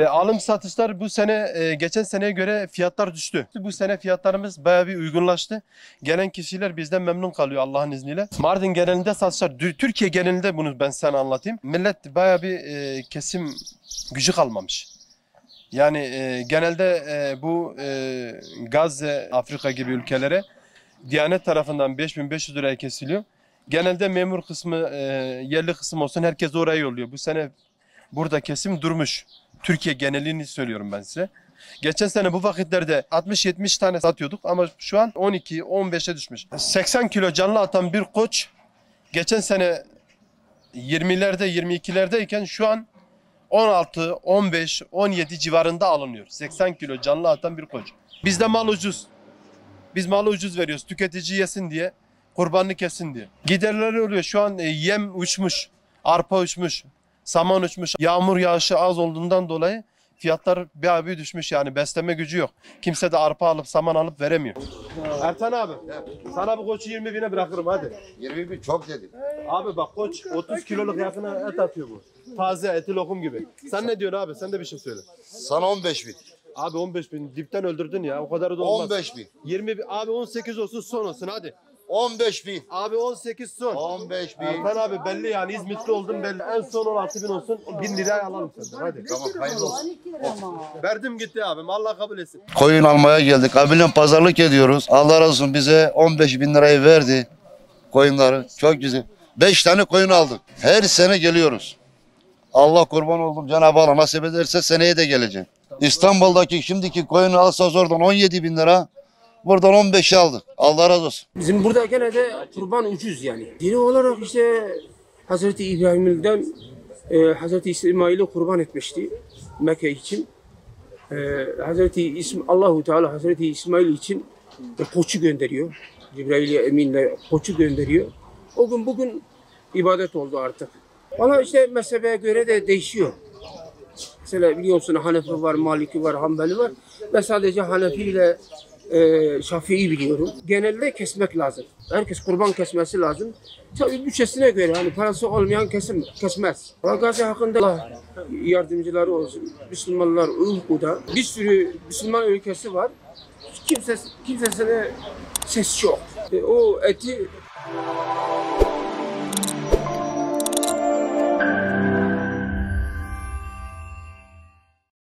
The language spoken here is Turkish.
Alım satışlar bu sene geçen seneye göre fiyatlar düştü. Bu sene fiyatlarımız bayağı bir uygunlaştı. Gelen kişiler bizden memnun kalıyor Allah'ın izniyle. Mardin genelinde satışlar, Türkiye genelinde bunu ben sana anlatayım. Millet bayağı bir kesim gücü kalmamış. Yani genelde bu Gazze, Afrika gibi ülkelere Diyanet tarafından 5.500 liraya kesiliyor. Genelde memur kısmı, yerli kısım olsun herkes oraya yolluyor. Bu sene burada kesim durmuş. Türkiye genelini söylüyorum ben size. Geçen sene bu vakitlerde 60-70 tane satıyorduk ama şu an 12-15'e düşmüş. 80 kilo canlı atan bir koç geçen sene 20'lerde 22'lerdeyken şu an 16, 15, 17 civarında alınıyor. 80 kilo canlı atan bir koç. Bizde mal ucuz. Biz malı ucuz veriyoruz. Tüketici yesin diye, kurbanını kesin diye. Giderleri oluyor. Şu an yem uçmuş, arpa uçmuş, saman uçmuş. Yağmur yağışı az olduğundan dolayı fiyatlar bir düşmüş, yani besleme gücü yok. Kimse de arpa alıp saman alıp veremiyor. Ertan abi, sana bu koçu 20 bine bırakırım hadi. 20 bin çok dedim. Abi bak koç 30 kiloluk yakına et atıyor bu. Taze eti lokum gibi. Sen ne diyorsun abi? Sen de bir şey söyle. Sana 15 bin. Abi 15 bin dipten öldürdün ya, o kadar da olmaz. 15 bin. 20 bin. Abi 18 olsun, son olsun hadi. 15 bin. Abi 18 son. 15 bin. Ertan abi belli yani, İzmitli oldum belli. En son 16 bin olsun, 1000 liraya alalım senden hadi. Tamam hayırlı olsun. Verdim gitti abim, Allah kabul etsin. Koyun almaya geldik. Abiyle pazarlık ediyoruz. Allah razı olsun, bize 15 bin lirayı verdi. Koyunları çok güzel. 5 tane koyun aldık. Her sene geliyoruz. Allah kurban oldum, Cenab-ı Allah nasip ederse seneye de geleceğim. İstanbul'daki şimdiki koyunu alsanız oradan 17 bin lira. Buradan 15'i aldık. Allah razı olsun. Bizim burada gene de kurban ucuz yani. Dini olarak işte Hazreti İbrahim'den Hazreti İsmail'i kurban etmişti Mekke için. Allahu Teala Hazreti İsmail için koçu gönderiyor. Cibrail Emin'le koçu gönderiyor. O gün bugün ibadet oldu artık. Valla işte mezhebe göre de değişiyor. Mesela biliyorsun Hanefi var, Maliki var, Hanbeli var. Ben sadece Hanefi ile Şafii'yi biliyorum. Genelde kesmek lazım. Herkes kurban kesmesi lazım. Tabii bütçesine göre, hani parası olmayan kesmez. Gazi hakkında Allah yardımcıları olsun. Müslümanlar uykuda. Bir sürü Müslüman ülkesi var. Kimsesine ses yok. O eti